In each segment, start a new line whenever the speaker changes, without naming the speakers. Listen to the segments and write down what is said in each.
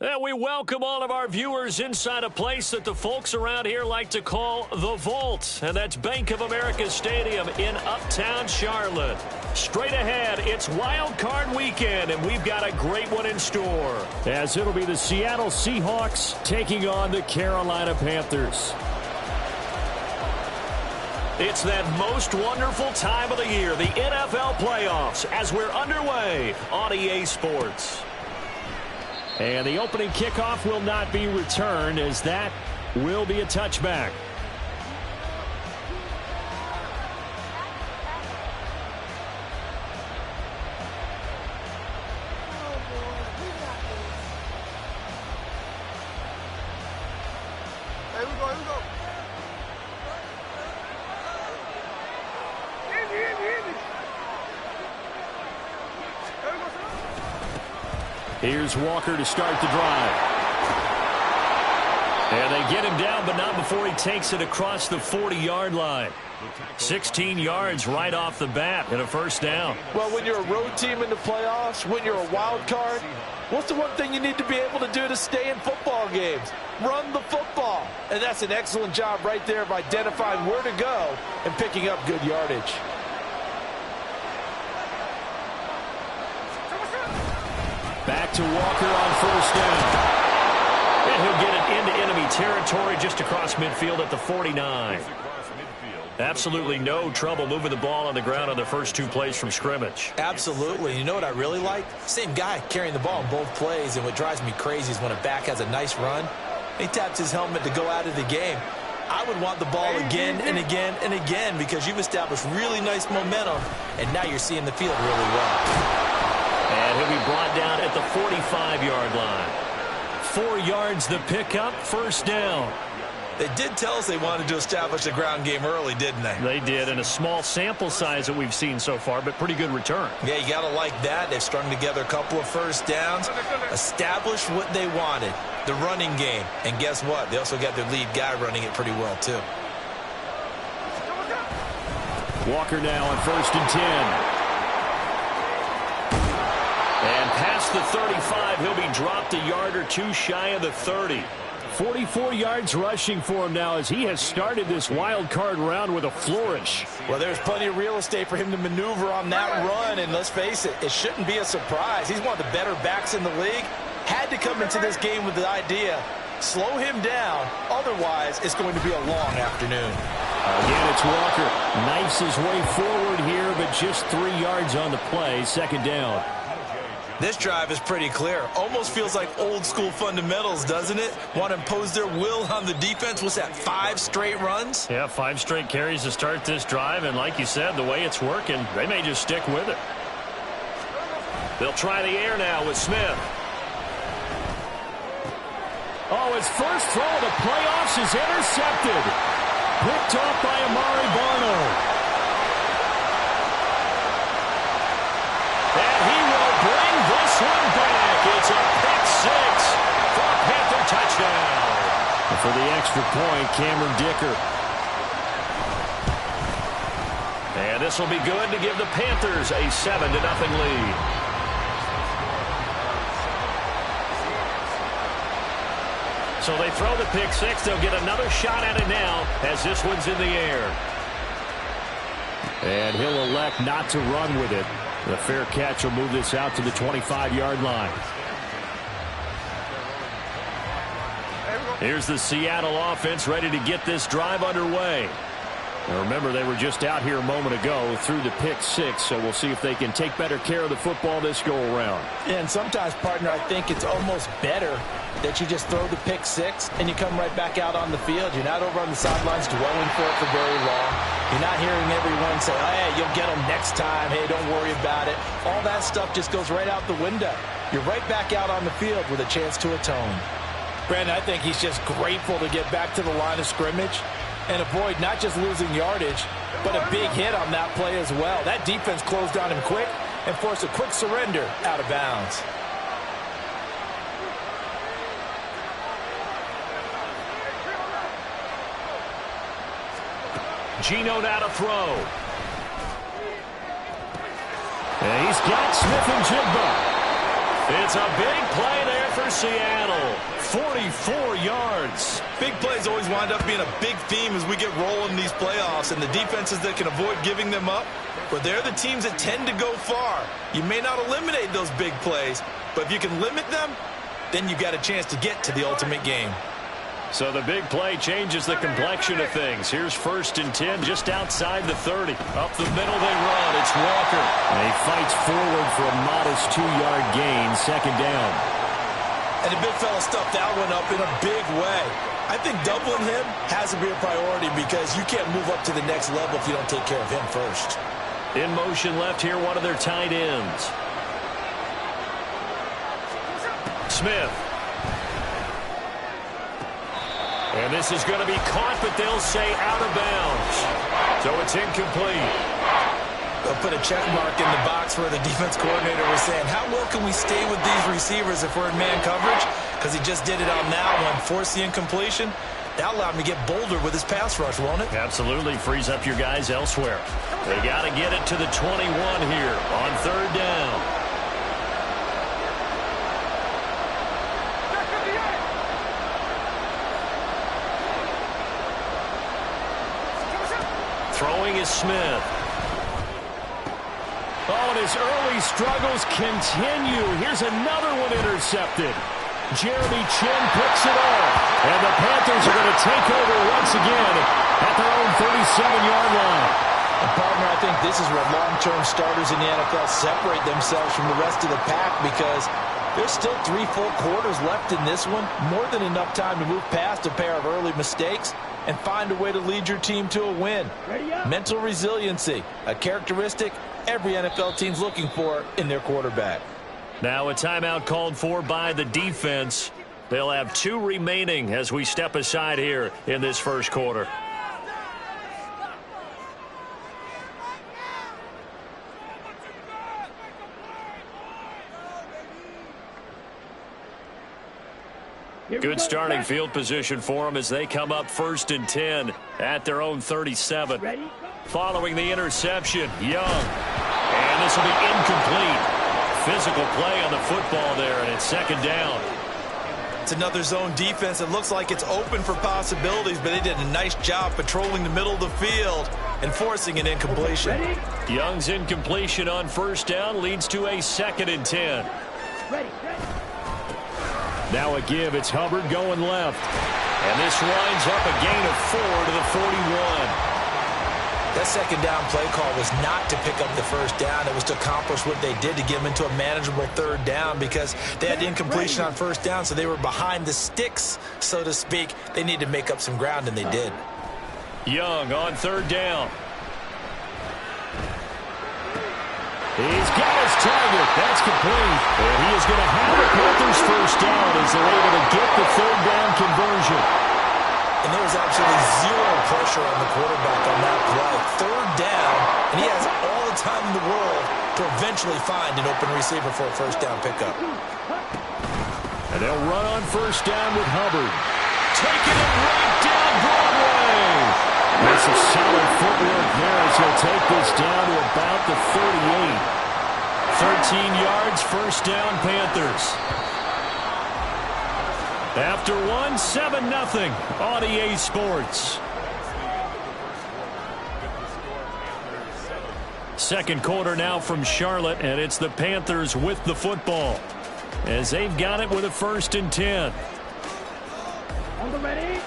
And we welcome all of our viewers inside a place that the folks around here like to call the Vault. And that's Bank of America Stadium in Uptown Charlotte. Straight ahead, it's Wildcard weekend, and we've got a great one in store. As it'll be the Seattle Seahawks taking on the Carolina Panthers. It's that most wonderful time of the year, the NFL playoffs, as we're underway on EA Sports. And the opening kickoff will not be returned, as that will be a touchback.
Here we go.
Here's Walker to start the drive. And they get him down, but not before he takes it across the 40-yard line. 16 yards right off the bat and a first down.
Well, when you're a road team in the playoffs, when you're a wild card, what's the one thing you need to be able to do to stay in football games? Run the football. And that's an excellent job right there of identifying where to go and picking up good yardage.
Back to Walker on first down. And he'll get it into enemy territory just across midfield at the 49. Absolutely no trouble moving the ball on the ground on the first two plays from scrimmage.
Absolutely. You know what I really like? Same guy carrying the ball in both plays, and what drives me crazy is when a back has a nice run, he taps his helmet to go out of the game. I would want the ball again and again and again because you've established really nice momentum, and now you're seeing the field really well.
And he'll be brought down at the 45-yard line. 4 yards the pickup, first down.
They did tell us they wanted to establish the ground game early, didn't they?
They did, in a small sample size that we've seen so far, but pretty good return.
Yeah, you got to like that. They've strung together a couple of first downs, established what they wanted, the running game. And guess what? They also got their lead guy running it pretty well, too.
Walker now on 1st and 10. And past the 35, he'll be dropped a yard or two shy of the 30. 44 yards rushing for him now as he has started this wild card round with a flourish.
Well, there's plenty of real estate for him to maneuver on that run, and let's face it, it shouldn't be a surprise. He's one of the better backs in the league. Had to come into this game with the idea, slow him down, otherwise it's going to be a long afternoon.
Again, it's Walker. Knifes his way forward here, but just 3 yards on the play, second down.
This drive is pretty clear. Almost feels like old school fundamentals, doesn't it? Want to impose their will on the defense. What's that, 5 straight runs?
Yeah, 5 straight carries to start this drive, and like you said, the way it's working, they may just stick with it. They'll try the air now with Smith. Oh, his first throw of the playoffs is intercepted. Picked off by Amari Barno. And he will bring this one back. It's a pick 6 for a Panther touchdown. And for the extra point, Cameron Dicker. And this will be good to give the Panthers a 7-0 lead. So they throw the pick 6. They'll get another shot at it now as this one's in the air. And he'll elect not to run with it. The fair catch will move this out to the 25-yard line. Here's the Seattle offense ready to get this drive underway. Now remember, they were just out here a moment ago through the pick 6, so we'll see if they can take better care of the football this go-around.
Yeah, and sometimes, partner, I think it's almost better that you just throw the pick 6 and you come right back out on the field. You're not over on the sidelines dwelling for it for very long. You're not hearing everyone say, oh, hey, you'll get them next time. Hey, don't worry about it. All that stuff just goes right out the window. You're right back out on the field with a chance to atone. Brandon, I think he's just grateful to get back to the line of scrimmage and avoid not just losing yardage, but a big hit on that play as well. That defense closed on him quick and forced a quick surrender out of bounds.
Gino now to throw. And he's got Smith and Jigba. It's a big play there for Seattle. 44 yards.
Big plays always wind up being a big theme as we get rolling in these playoffs, and the defenses that can avoid giving them up, but they're the teams that tend to go far. You may not eliminate those big plays, but if you can limit them, then you got a chance to get to the ultimate game.
So the big play changes the complexion of things. Here's 1st and 10 just outside the 30. Up the middle they run. It's Walker.
And he fights forward for a modest 2-yard gain, 2nd down.
And the big fella stuffed that one up in a big way. I think doubling him has to be a priority because you can't move up to the next level if you don't take care of him first.
In motion left here, one of their tight ends. Smith. And this is going to be caught, but they'll say out of bounds. So it's incomplete.
They'll put a check mark in the box where the defense coordinator was saying, how well can we stay with these receivers if we're in man coverage? Because he just did it on that one, forced the incompletion. That allowed him to get bolder with his pass rush, won't it?
Absolutely. Frees up your guys elsewhere. They got to get it to the 21 here on 3rd down. Throwing is Smith. Oh, and his early struggles continue. Here's another one intercepted. Jeremy Chin picks it off. And the Panthers are going to take over once again at their own 37-yard line.
And partner, I think this is where long-term starters in the NFL separate themselves from the rest of the pack because there's still 3 full quarters left in this one. More than enough time to move past a pair of early mistakes and find a way to lead your team to a win. Mental resiliency, a characteristic every NFL team's looking for in their quarterback.
Now a timeout called for by the defense. They'll have 2 remaining as we step aside here in this first quarter. Good starting field position for them as they come up 1st and 10 at their own 37. Following the interception, Young. And this will be incomplete. Physical play on the football there, and it's 2nd down.
It's another zone defense. It looks like it's open for possibilities, but they did a nice job patrolling the middle of the field and forcing an incompletion.
Young's incompletion on 1st down leads to a 2nd and 10. Now a give. It's Hubbard going left. And this winds up a gain of 4 to the 41.
That 2nd down play call was not to pick up the 1st down. It was to accomplish what they did to get them into a manageable 3rd down because they had incompletion on 1st down, so they were behind the sticks, so to speak. They needed to make up some ground, and they did.
Young on 3rd down. He's got his target. That's complete. And he is going to have the Panthers 1st down as they're able to get the 3rd down conversion.
And there was absolutely zero pressure on the quarterback on that play. 3rd down, and he has all the time in the world to eventually find an open receiver for a 1st down pickup.
And they'll run on 1st down with Hubbard. Taking it right down Broadway. That's a solid footwork there as he'll take this down to about the 38. 13 yards, 1st down Panthers. After 7-0 on EA Sports. 2nd quarter now from Charlotte, and it's the Panthers with the football as they've got it with a 1st and 10.
On the ready.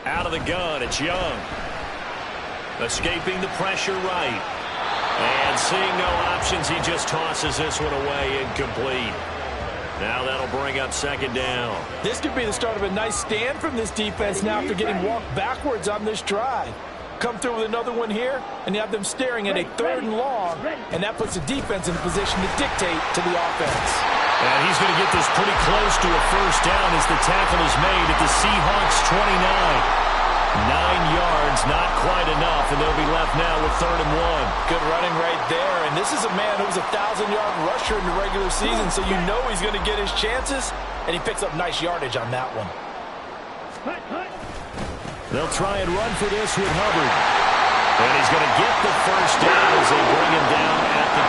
Out of the gun, it's Young. Escaping the pressure right. And seeing no options, he just tosses this one away, incomplete. Now that'll bring up 2nd down.
This could be the start of a nice stand from this defense now after getting walked backwards on this drive. Come through with another one here, and you have them staring at a 3rd and long, and that puts the defense in a position to dictate to the offense.
And he's going to get this pretty close to a 1st down as the tackle is made at the Seahawks 29. 9 yards, not quite enough, and they'll be left now with 3rd and 1.
Good running right there, and this is a man who was a 1,000-yard rusher in the regular season, so you know he's going to get his chances, and he picks up nice yardage on that one.
They'll try and run for this with Hubbard. And he's going to get the 1st down as they bring him down at the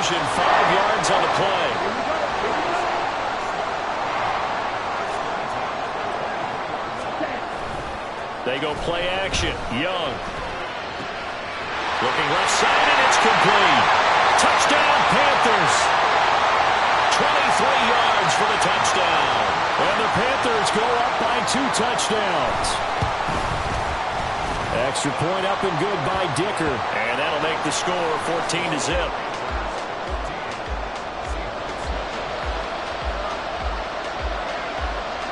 conversion, 5 yards on the play. They go play action. Young. Looking left side, and it's complete. Touchdown, Panthers. 23 yards for the touchdown. And the Panthers go up by 2 touchdowns. Extra point up and good by Dicker. And that'll make the score 14-0.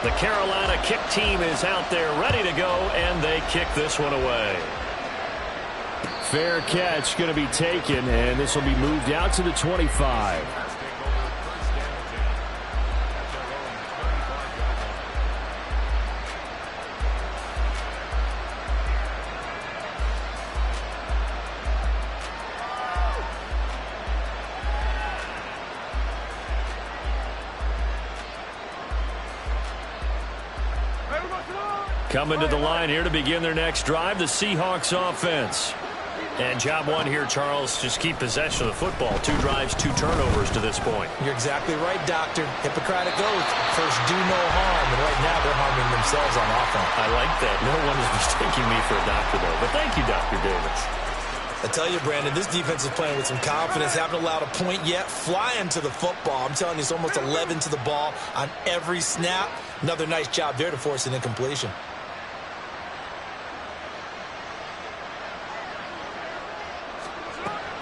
The Carolina kick team is out there ready to go, and they kick this one away. Fair catch going to be taken, and this will be moved out to the 25. Coming to the line here to begin their next drive, the Seahawks offense. And job one here, Charles, just keep possession of the football. 2 drives, 2 turnovers to this point.
You're exactly right, Doctor. Hippocratic oath. First, do no harm. And right now, they're harming themselves on offense.
I like that. No one is mistaking me for a doctor, though. But thank you, Dr. Davis.
I tell you, Brandon, this defense is playing with some confidence. Haven't allowed a point yet. Flying to the football. I'm telling you, it's almost 11 to the ball on every snap. Another nice job there to force an incompletion.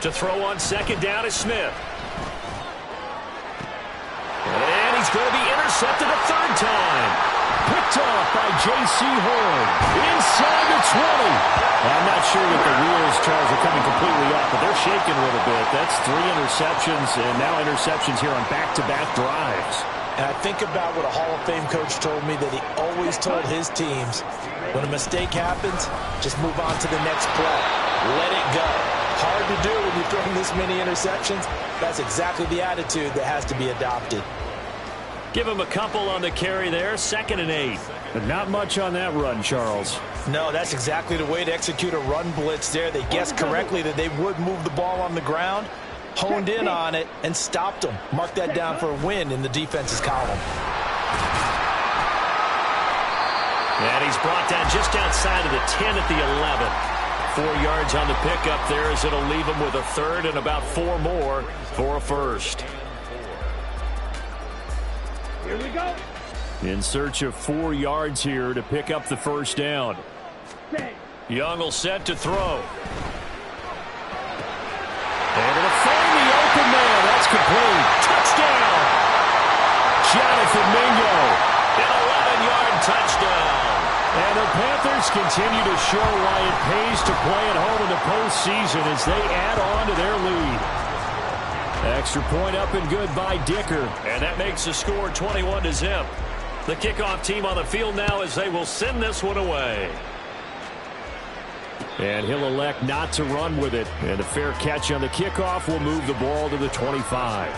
To throw on second down is Smith. And he's going to be intercepted a 3rd time. Picked off by J.C. Horn. Inside the 20.
I'm not sure that the wheels, Charles, are coming completely off, but they're shaking a little bit. That's 3 interceptions, and now interceptions here on back-to-back drives.
And I think about what a Hall of Fame coach told me that he always told his teams, when a mistake happens, just move on to the next play. Let it go. Hard to do when you're throwing this many interceptions. That's exactly the attitude that has to be adopted.
Give him a couple on the carry there. 2nd and 8.
But not much on that run, Charles.
No, that's exactly the way to execute a run blitz there. They guessed correctly that they would move the ball on the ground, honed in on it, and stopped them. Mark that down for a win in the defense's column.
And he's brought down just outside of the 10 at the 11. 4 yards on the pickup there as it'll leave him with a 3rd and about 4 more for a 1st.
Here we go.
In search of 4 yards here to pick up the 1st down. Young will set to throw. And it'll find the open man. That's complete. Touchdown! Jonathan Mingo. An 11-yard touchdown. And the Panthers continue to show why it pays to play at home in the postseason as they add on to their lead. Extra point up and good by Dicker. And that makes the score 21-0. The kickoff team on the field now as they will send this one away. And he'll elect not to run with it. And a fair catch on the kickoff will move the ball to the 25.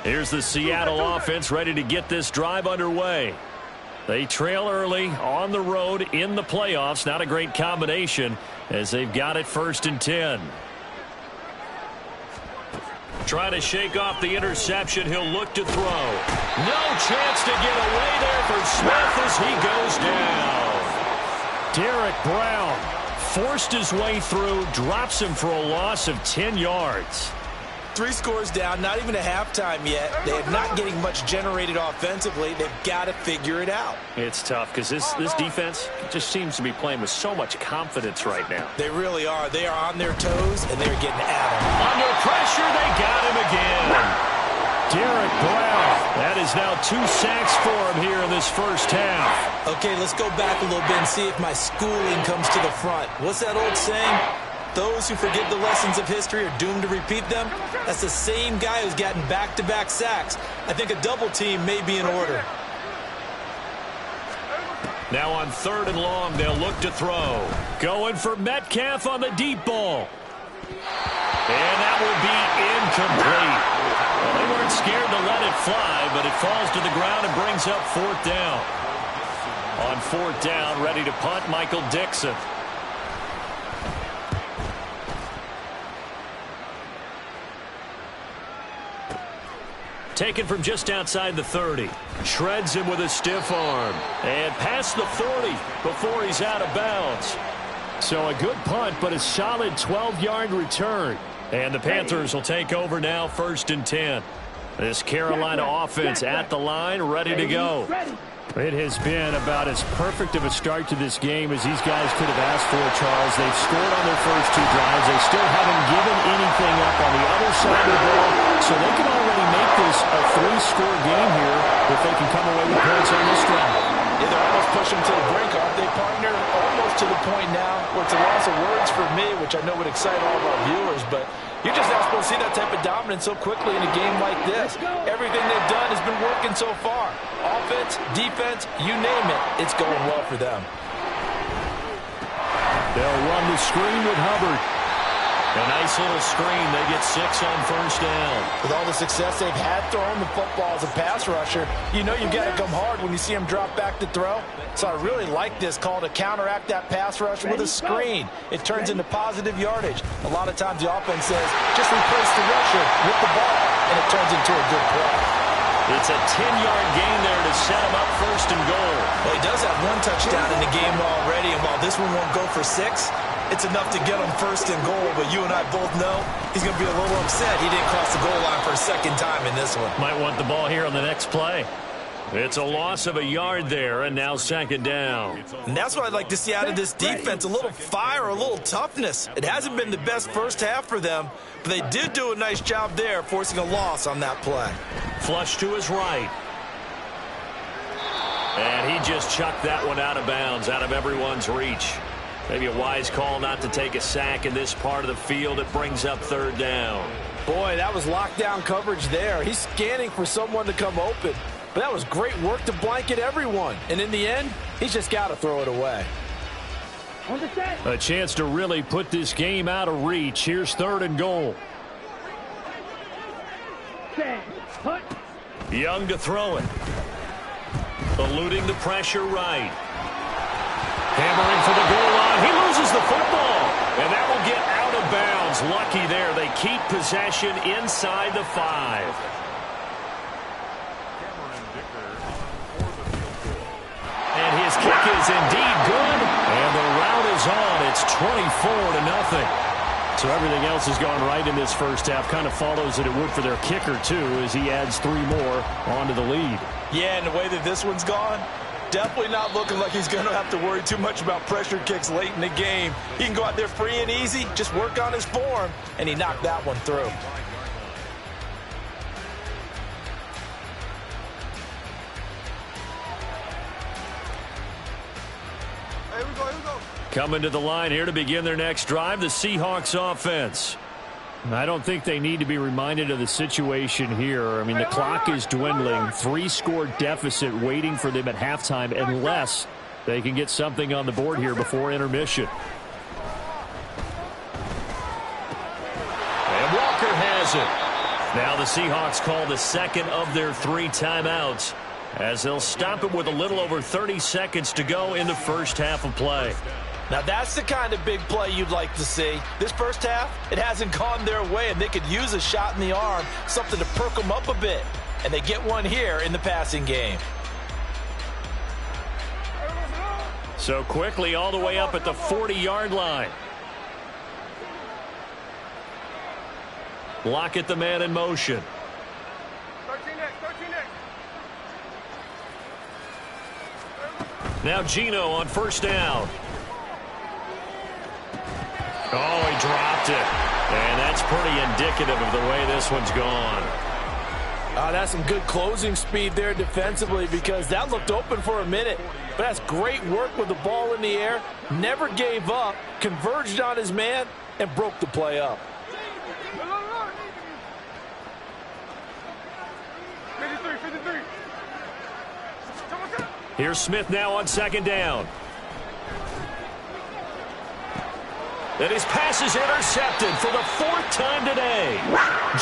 Here's the Seattle offense ready to get this drive underway. They trail early on the road in the playoffs. Not a great combination as they've got it 1st and 10. Try to shake off the interception. He'll look to throw. No chance to get away there for Smith as he goes down. Derek Brown forced his way through, drops him for a loss of 10 yards.
3 scores down, not even a halftime yet. They are not getting much generated offensively. They've got to figure it out.
It's tough because this defense just seems to be playing with so much confidence right now.
They really are. They are on their toes, and they're getting at them.
Under pressure, they got him again. Derek Brown. That is now 2 sacks for him here in this 1st half.
Okay, let's go back a little bit and see if my schooling comes to the front. What's that old saying? Those who forget the lessons of history are doomed to repeat them. That's the same guy who's gotten back-to-back sacks. I think a double team may be in order.
Now on 3rd and long, they'll look to throw. Going for Metcalf on the deep ball. And that will be incomplete. Well, they weren't scared to let it fly, but it falls to the ground and brings up 4th down. On 4th down, ready to punt, Michael Dixon. Taken from just outside the 30. Shreds him with a stiff arm. And past the 40 before he's out of bounds. So a good punt, but a solid 12-yard return. And the Panthers will take over now, 1st and 10. This Carolina offense at the line, ready to go.
It has been about as perfect of a start to this game as these guys could have asked for, Charles. They've scored on their first 2 drives. They still haven't given anything up on the other side of the ball, so they can already make this a 3-score game here if they can come away with points on this drive.
Yeah, they're almost pushing to the brink, aren't they, partner? Almost to the point now where it's a loss of words for me, which I know would excite all of our viewers, but you're just not supposed to see that type of dominance so quickly in a game like this. Everything they've done has been working so far. Offense, defense, you name it, it's going well for them.
They'll run the screen with Hubbard.
A nice little screen. They get 6 on 1st down.
With all the success they've had throwing the football as a pass rusher, you know you've got to come hard when you see him drop back to throw. So I really like this call to counteract that pass rush with a screen. It turns into positive yardage. A lot of times the offense says, just replace the rusher with the ball, and it turns into a good play.
It's a 10-yard gain there to set him up 1st and goal.
Well, he does have 1 touchdown in the game already, and while this one won't go for 6, it's enough to get him 1st and goal, but you and I both know he's going to be a little upset he didn't cross the goal line for a 2nd time in this one.
Might want the ball here on the next play. It's a loss of a yard there, and now 2nd down.
And that's what I'd like to see out of this defense, a little fire, a little toughness. It hasn't been the best first half for them, but they did do a nice job there, forcing a loss on that play.
Flush to his right. And he just chucked that one out of bounds, out of everyone's reach. Maybe a wise call not to take a sack in this part of the field. It brings up 3rd down.
Boy, that was lockdown coverage there. He's scanning for someone to come open. But that was great work to blanket everyone. And in the end, he's just got to throw it away.
A chance to really put this game out of reach. Here's 3rd and goal.
Young to throw it. Eluding the pressure right. Hammering for the goal line. He loses the football. And that will get out of bounds. Lucky there. They keep possession inside the 5. And his kick is indeed good. And the route is on. It's 24-0.
So everything else has gone right in this first half. Kind of follows that it would for their kicker, too, as he adds 3 more onto the lead.
Yeah, and the way that this one's gone, definitely not looking like he's going to have to worry too much about pressure kicks late in the game. He can go out there free and easy, just work on his form, and he knocked that one through.
Here we go.
Coming to the line here to begin their next drive, the Seahawks offense. I don't think they need to be reminded of the situation here. I mean, the clock is dwindling. 3-score deficit waiting for them at halftime unless they can get something on the board here before intermission.
And Walker has it. Now the Seahawks call the 2nd of their 3 timeouts as they'll stop it with a little over 30 seconds to go in the first half of play.
Now that's the kind of big play you'd like to see. This first half, it hasn't gone their way, and they could use a shot in the arm, something to perk them up a bit. And they get one here in the passing game.
So quickly all the way up at the 40-yard line. Lockett the man in motion.
13 next.
Now Geno on 1st down. Oh, he dropped it. And that's pretty indicative of the way this one's gone.
That's some good closing speed there defensively because that looked open for a minute. But that's great work with the ball in the air. Never gave up, converged on his man, and broke the play up.
53.
Here's Smith now on 2nd down. And his pass is intercepted for the 4th time today.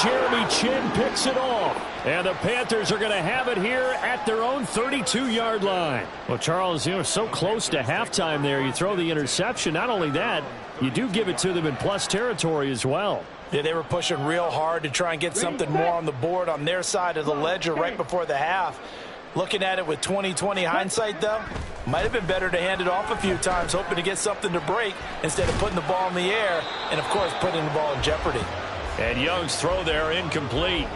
Jeremy Chin picks it off. And the Panthers are going to have it here at their own 32-yard line. Well, Charles, so close to halftime there. You throw the interception. Not only that, you do give it to them in plus territory as well.
Yeah, they were pushing real hard to try and get something more on the board on their side of the ledger right before the half. Looking at it with 20/20 hindsight, though, might have been better to hand it off a few times, hoping to get something to break instead of putting the ball in the air and, of course, putting the ball in jeopardy.
And Young's throw there incomplete.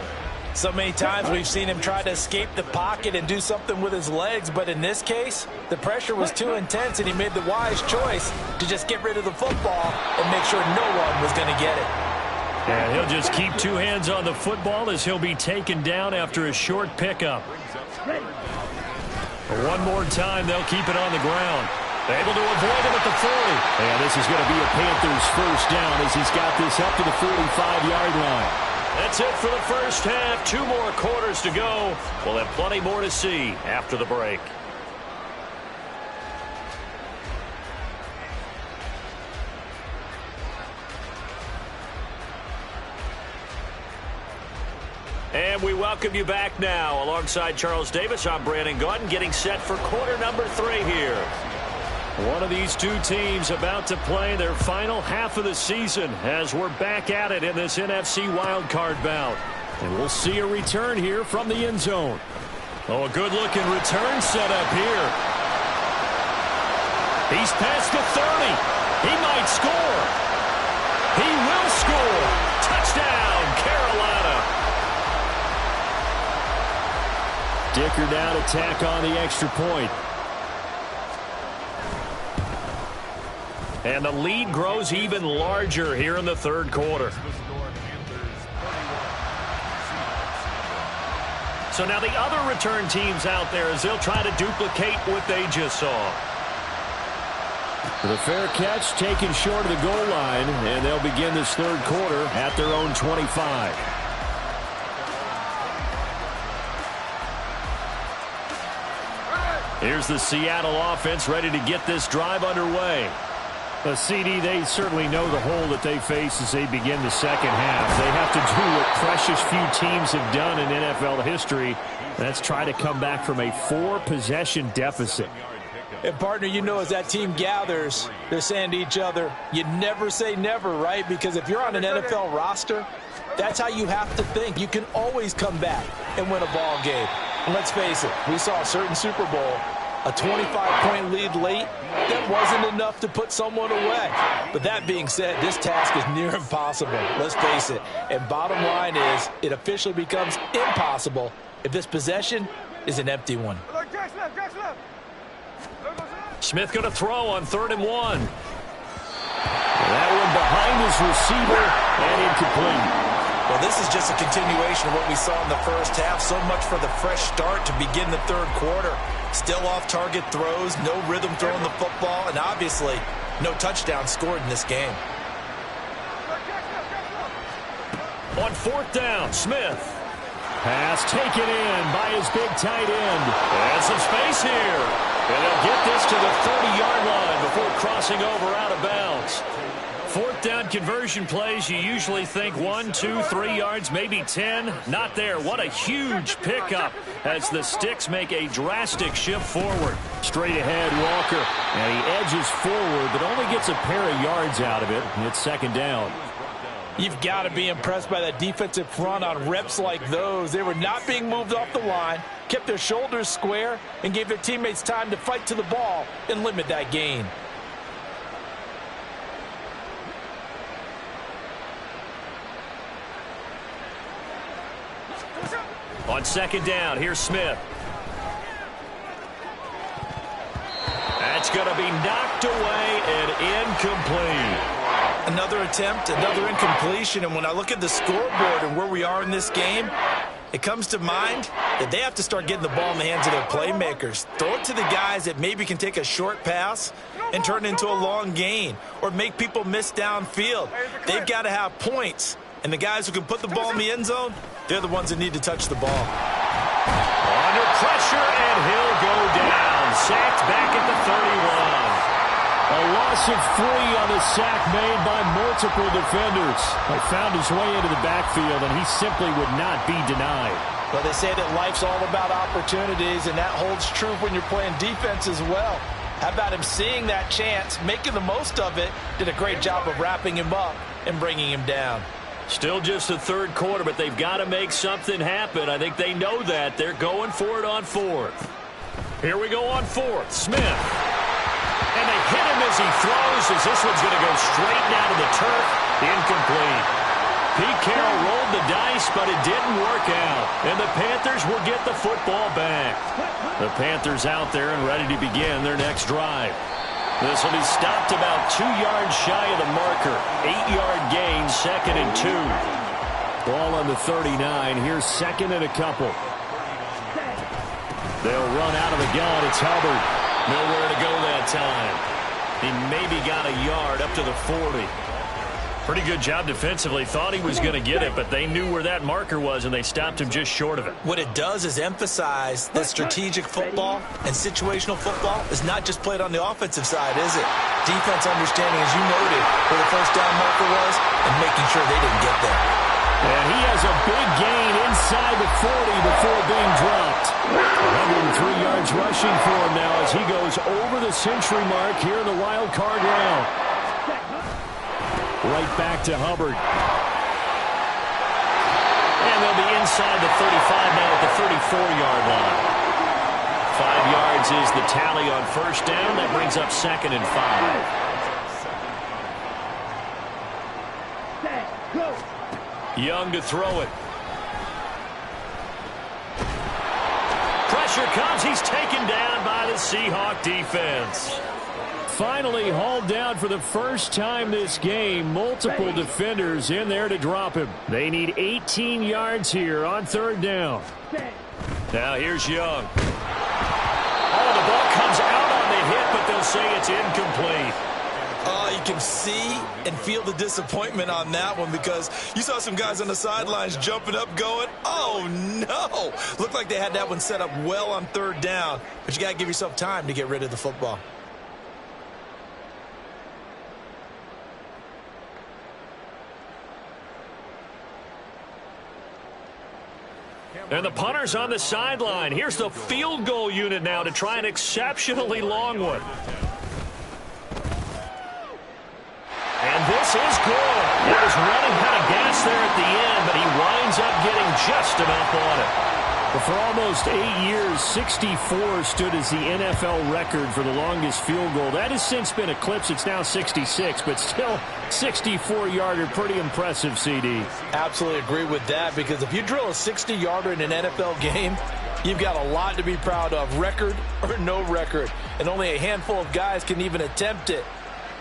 So many times we've seen him try to escape the pocket and do something with his legs, but in this case, the pressure was too intense and he made the wise choice to just get rid of the football and make sure no one was going to get it.
And he'll just keep two hands on the football as he'll be taken down after a short pickup. One more time, they'll keep it on the ground. Able to avoid him at the 40.
And this is going to be a Panthers first down as he's got this up to the 45-yard line.
That's it for the first half. 2 more quarters to go. We'll have plenty more to see after the break. And we welcome you back now. Alongside Charles Davis, I'm Brandon Gaudin, getting set for quarter number 3 here. One of these two teams about to play their final half of the season as we're back at it in this NFC Wildcard bout.
And we'll see a return here from the end zone.
Oh, a good-looking return set up here. He's past the 30. He might score. He will score. Touchdown, Carolina.
Dicker now to tack on the extra point.
And the lead grows even larger here in the third quarter. So now the other return teams out there as they'll try to duplicate what they just saw.
The fair catch taken short of the goal line, and they'll begin this third quarter at their own 25.
Here's the Seattle offense ready to get this drive underway.
The CD, they certainly know the hole that they face as they begin the second half. They have to do what precious few teams have done in NFL history. That's try to come back from a 4-possession deficit.
And, partner, you know as that team gathers, they're saying to each other, you never say never, right? Because if you're on an NFL roster, that's how you have to think. You can always come back and win a ball game. And let's face it, we saw a certain Super Bowl, a 25-point lead late, that wasn't enough to put someone away. But that being said, this task is near impossible. Let's face it. And bottom line is, it officially becomes impossible if this possession is an empty one.
Smith going to throw on 3rd and 1.
That one behind his receiver and incomplete.
Well, this is just a continuation of what we saw in the first half. So much for the fresh start to begin the third quarter. Still off-target throws, no rhythm throwing the football, and obviously no touchdown scored in this game.
On 4th down, Smith.
Pass taken in by his big tight end.
And some space here. And they'll get this to the 30-yard line before crossing over out of bounds. 4th down conversion plays, you usually think 1, 2, 3 yards, maybe 10. Not there. What a huge pickup as the Sticks make a drastic shift forward.
Straight ahead, Walker. And he edges forward, but only gets a pair of yards out of it. It's 2nd down.
You've got to be impressed by that defensive front on reps like those. They were not being moved off the line, kept their shoulders square, and gave their teammates time to fight to the ball and limit that gain.
On 2nd down, here's Smith. That's going to be knocked away and incomplete.
Another attempt, another incompletion, and when I look at the scoreboard and where we are in this game, it comes to mind that they have to start getting the ball in the hands of their playmakers. Throw it to the guys that maybe can take a short pass and turn it into a long gain or make people miss downfield. They've got to have points, and the guys who can put the ball in the end zone, they're the ones that need to touch the ball.
Under pressure, and he'll go down. Sacked back at the 31.
A loss of 3 on the sack made by multiple defenders. He found his way into the backfield, and he simply would not be denied.
Well, they say that life's all about opportunities, and that holds true when you're playing defense as well. How about him seeing that chance, making the most of it, did a great job of wrapping him up and bringing him down.
Still just the third quarter, but they've got to make something happen. I think they know that. They're going for it on fourth. Here we go on fourth. Smith. And they hit him as he throws, as this one's going to go straight down to the turf. Incomplete. Pete Carroll rolled the dice, but it didn't work out. And the Panthers will get the football back. The Panthers out there and ready to begin their next drive. This will be stopped about 2 yards shy of the marker. 8-yard gain, 2nd and 2. Ball on the 39. Here's 2nd and a couple. They'll run out of the gun. It's Hubbard. Nowhere to go that time. He maybe got a yard up to the 40. Pretty good job defensively. Thought he was going to get it, but they knew where that marker was, and they stopped him just short of it.
What it does is emphasize that strategic football and situational football is not just played on the offensive side, is it? Defense understanding, as you noted, where the first down marker was and making sure they didn't get there.
And he has a big gain inside the 40 before being dropped. 103 yards rushing for him now as he goes over the century mark here in the wild card round. Right back to Hubbard. And they'll be inside the 35 now at the 34-yard line. 5 yards is the tally on first down. That brings up 2nd and 5. Young to throw it. Pressure comes. He's taken down by the Seahawk defense. Finally hauled down for the first time this game. Multiple defenders in there to drop him. They need 18 yards here on third down. Now here's Young. Oh, the ball comes out on the hit, but they'll say it's incomplete.
You can see and feel the disappointment on that one because you saw some guys on the sidelines jumping up going, oh, no. Looked like they had that one set up well on third down, but you got to give yourself time to get rid of the football.
And the punter's on the sideline. Here's the field goal unit now to try an exceptionally long one. And this is good. He was running out of gas there at the end, but he winds up getting just enough on it.
But for almost 8 years, 64 stood as the NFL record for the longest field goal. That has since been eclipsed. It's now 66, but still 64-yarder. Pretty impressive, CD.
Absolutely agree with that because if you drill a 60-yarder in an NFL game, you've got a lot to be proud of, record or no record. And only a handful of guys can even attempt it.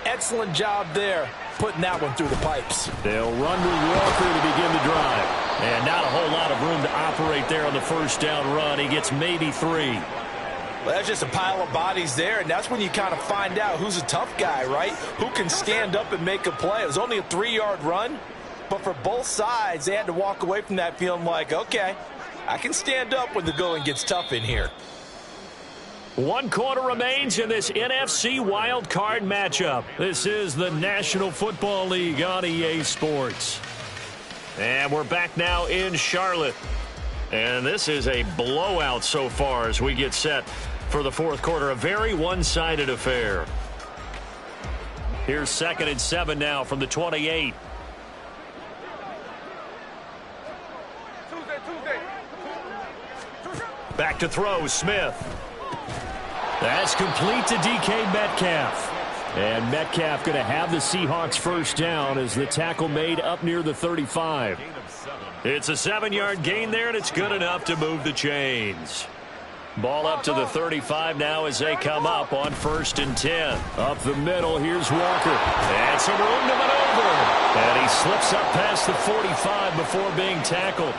Excellent job there, putting that one through the pipes.
They'll run with Walker to begin the drive.
And not a whole lot of room to operate there on the first down run. He gets maybe 3.
Well, that's just a pile of bodies there, and that's when you kind of find out who's a tough guy, right? Who can stand up and make a play. It was only a 3-yard run, but for both sides, they had to walk away from that feeling like, okay, I can stand up when the going gets tough in here.
1 quarter remains in this NFC wildcard matchup. This is the National Football League on EA Sports. And we're back now in Charlotte. And this is a blowout so far as we get set for the fourth quarter. A very one-sided affair. Here's 2nd and 7 now from the 28. Back to throw, Smith. That's complete to DK Metcalf. And Metcalf going to have the Seahawks first down as the tackle made up near the 35. It's a 7-yard gain there, and it's good enough to move the chains. Ball up to the 35 now as they come up on 1st and 10. Up the middle, here's Walker. And some room to maneuver. And he slips up past the 45 before being tackled.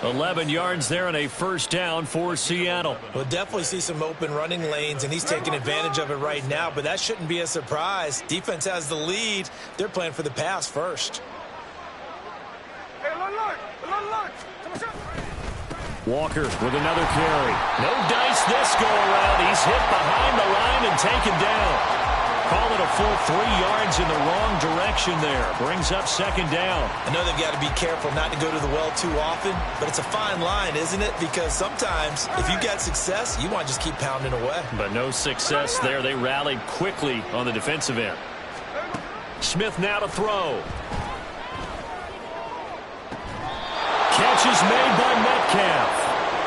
11 yards there and a first down for Seattle.
We'll definitely see some open running lanes, and he's taking advantage of it right now, but that shouldn't be a surprise. Defense has the lead. They're playing for the pass first.
Walker with another carry.
No dice this go around. He's hit behind the line and taken down. Call it a full 3 yards in the wrong direction there. Brings up second down.
I know they've got to be careful not to go to the well too often, but it's a fine line, isn't it? Because sometimes if you got success, you want to just keep pounding away.
But no success there. They rallied quickly on the defensive end. Smith now to throw. Catch is made by Metcalf.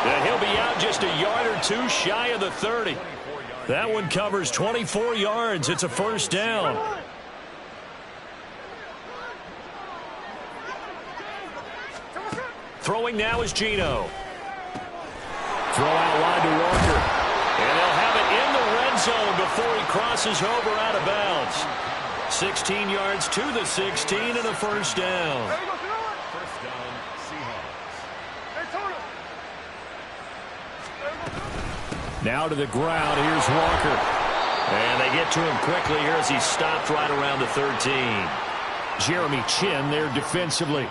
And he'll be out just a yard or two shy of the 30. That one covers 24 yards. It's a first down. Throwing now is Geno. Throw out wide to Walker. And they'll have it in the red zone before he crosses over out of bounds. 16 yards to the 16 and a first down.
First down, Seahawks.
Now to the ground. Here's Walker. And they get to him quickly here as he stopped right around the 13. Jeremy Chin there defensively.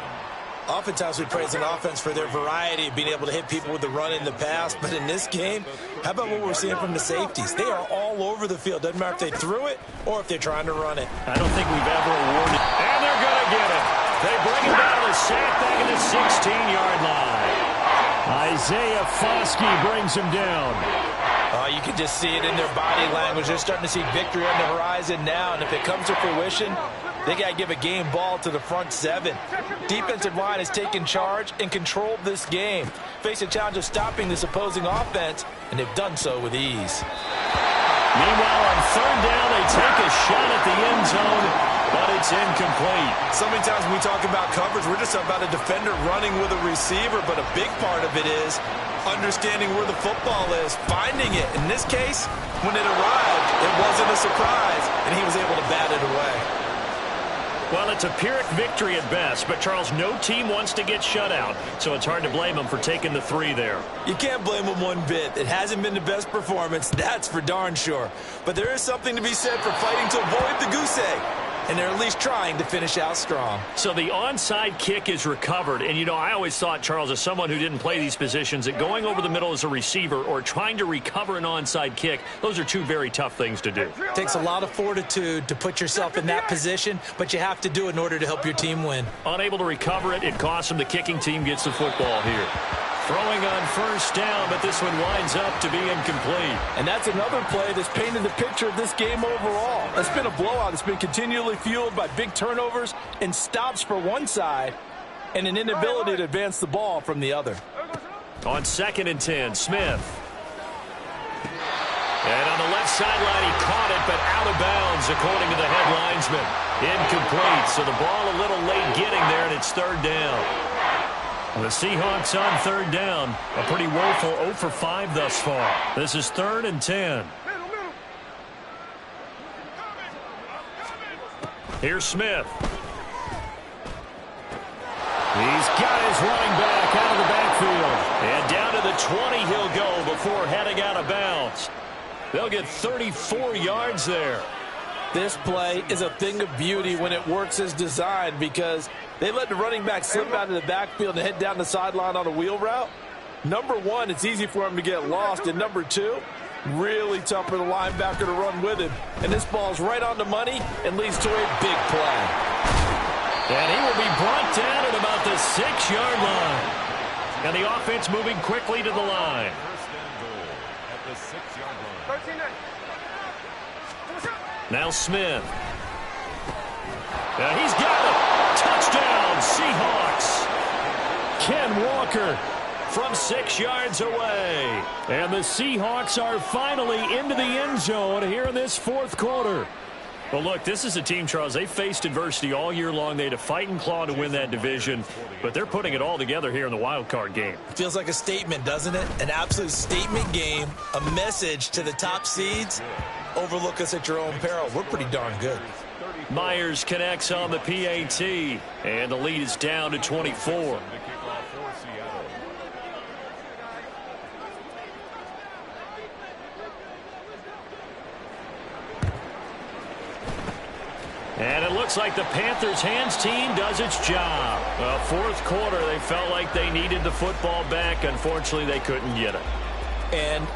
Oftentimes we praise an offense for their variety of being able to hit people with the run in the pass. But in this game, how about what we're seeing from the safeties? They are all over the field. Doesn't matter if they threw it or if they're trying to run it.
I don't think we've ever awarded. And they're going to get it. They bring him down to sack back at the 16-yard line. Isaiah Foskey brings him down.
Oh, you can just see it in their body language. They're starting to see victory on the horizon now. And if it comes to fruition, they got to give a game ball to the front seven. Defensive line has taken charge and controlled this game. Face a challenge of stopping this opposing offense, and they've done so with ease.
Meanwhile, on third down, they take a shot at the end zone, but it's incomplete.
So many times when we talk about coverage, we're just about a defender running with a receiver, but a big part of it is understanding where the football is, finding it. In this case, when it arrived, it wasn't a surprise, and he was able to bat it away.
Well, it's a Pyrrhic victory at best, but, Charles, no team wants to get shut out, so it's hard to blame them for taking the 3 there.
You can't blame them one bit. It hasn't been the best performance, that's for darn sure. But there is something to be said for fighting to avoid the goose egg, and they're at least trying to finish out strong.
So the onside kick is recovered, and, you know, I always thought, Charles, as someone who didn't play these positions, that going over the middle as a receiver or trying to recover an onside kick, those are two very tough things to do.
It takes a lot of fortitude to put yourself in that position, but you have to do it in order to help your team win.
Unable to recover it, it costs them. The kicking team gets the football here. Throwing on first down, but this one winds up to be incomplete.
And that's another play that's painted the picture of this game overall. It's been a blowout. It's been continually fueled by big turnovers and stops for one side and an inability to advance the ball from the other.
On 2nd and 10, Smith. And on the left sideline, he caught it, but out of bounds, according to the head linesman. Incomplete, so the ball a little late getting there, and it's third down. The Seahawks on third down. A pretty woeful 0 for 5 thus far. This is 3rd and 10. Here's Smith. He's got his running back out of the backfield. And down to the 20 he'll go before heading out of bounds. They'll get 34 yards there.
This play is a thing of beauty when it works as designed because they let the running back slip out of the backfield and head down the sideline on a wheel route. Number one, it's easy for him to get lost. And number two, really tough for the linebacker to run with him. And this ball's right on the money and leads to a big play.
And he will be brought down at about the 6-yard line. And the offense moving quickly to the line.
First and goal at the 6-yard line. 13
Now Smith. And he's got it. Touchdown, Seahawks. Ken Walker from 6 yards away. And the Seahawks are finally into the end zone here in this 4th quarter. Well, look, this is a team, Charles, they faced adversity all year long. They had to fight and claw to win that division, but they're putting it all together here in the wild card game.
Feels like a statement, doesn't it? An absolute statement game, a message to the top seeds. Overlook us at your own peril. We're pretty darn good.
Myers connects on the PAT, and the lead is down to 24. And it looks like the Panthers' hands team does its job. Well, 4th quarter, they felt like they needed the football back. Unfortunately, they couldn't get it.
And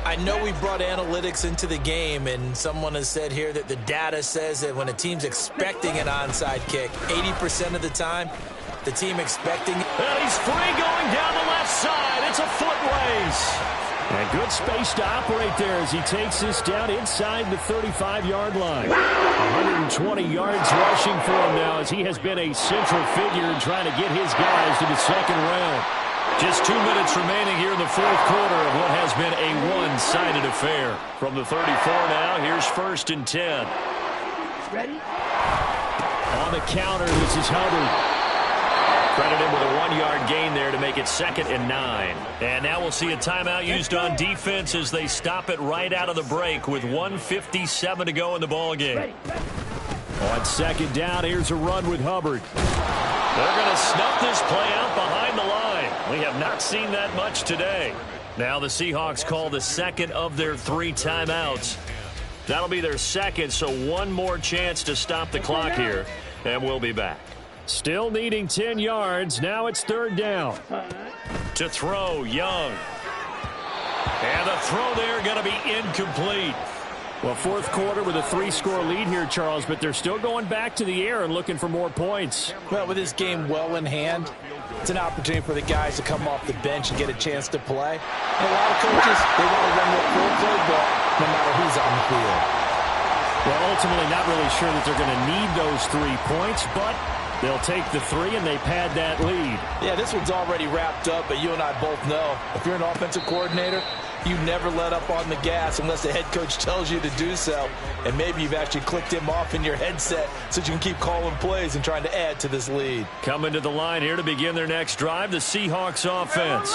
I know we brought analytics into the game, and someone has said here that the data says that when a team's expecting an onside kick, 80% of the time, the team expecting...
And he's free going down the left side. It's a foot race.
And good space to operate there as he takes this down inside the 35-yard line. 120 yards rushing for him now as he has been a central figure in trying to get his guys to the second round.
Just 2 minutes remaining here in the fourth quarter of what has been a one-sided affair. From the 34 now, here's 1st and 10.
Ready?
On the counter, this is Hubbard.
Credit him with a 1-yard gain there to make it 2nd and 9. And now we'll see a timeout used on defense as they stop it right out of the break with 1:57 to go in the ballgame.
On 2nd down, here's a run with Hubbard.
They're going to snuff this play out behind the line. We have not seen that much today. Now the Seahawks call the 2nd of their 3 timeouts. That'll be their 2nd, so one more chance to stop the clock here, and we'll be back.
Still needing 10 yards. Now it's 3rd down.
To throw, Young. And the throw there going to be incomplete.
Well, fourth quarter with a 3-score lead here, Charles, but they're still going back to the air and looking for more points.
Well, with this game well in hand, it's an opportunity for the guys to come off the bench and get a chance to play. And a lot of coaches, they want to run their full playbook no matter who's on the field.
Well, ultimately not really sure that they're going to need those 3 points, but they'll take the 3 and they pad that lead.
Yeah, this one's already wrapped up, but you and I both know if you're an offensive coordinator, you never let up on the gas unless the head coach tells you to do so. And maybe you've actually clicked him off in your headset so you can keep calling plays and trying to add to this lead.
Coming to the line here to begin their next drive, the Seahawks offense.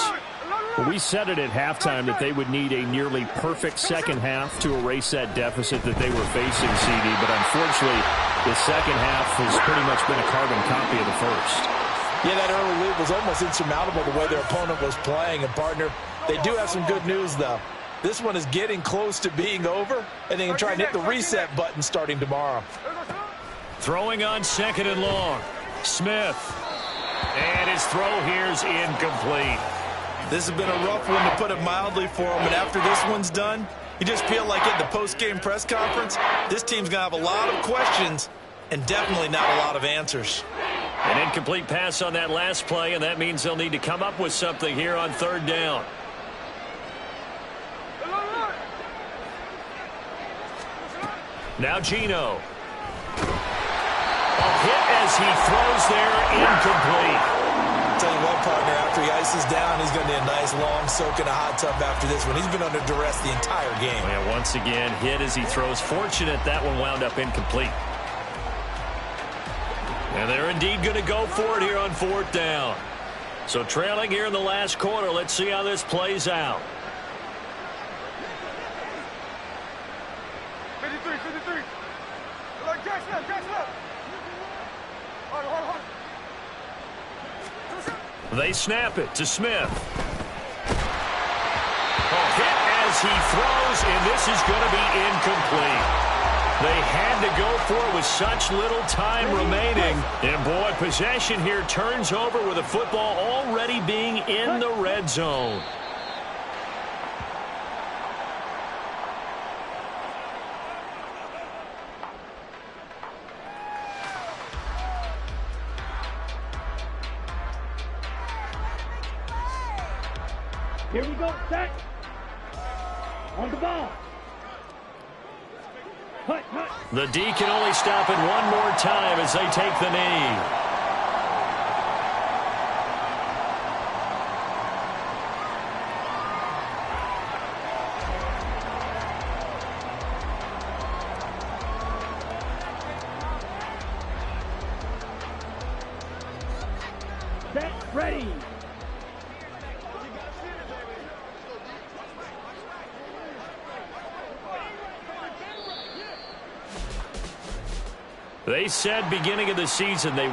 Well, we said it at halftime that they would need a nearly perfect second half to erase that deficit that they were facing, CD. But unfortunately, the second half has pretty much been a carbon copy of the first.
Yeah, that early lead was almost insurmountable the way their opponent was playing. And, partner, they do have some good news, though. This one is getting close to being over, and they can try and hit the reset button starting tomorrow.
Throwing on 2nd and long. Smith. And his throw here's incomplete.
This has been a rough one, to put it mildly, for him. And after this one's done, you just feel like at the post-game press conference, this team's going to have a lot of questions and definitely not a lot of answers.
An incomplete pass on that last play, and that means they'll need to come up with something here on 3rd down. Now Geno. A hit as he throws there, incomplete.
Tell you what, partner, after he ices down, he's going to need a nice long soak in a hot tub after this one. He's been under duress the entire game.
And once again, hit as he throws. Fortunate that one wound up incomplete. And they're indeed going to go for it here on 4th down. So trailing here in the last quarter. Let's see how this plays out.
53, 53. Jack Smith, Jack Smith. Hold.
They snap it to Smith. A hit as he throws, and this is going to be incomplete. They had to go for it with such little time remaining. And, boy, possession here turns over with the football already being in the red zone.
Here we go, set. On the ball. Hut.
The D can only stop it one more time as they take the knee.
Set, ready.
They said beginning of the season they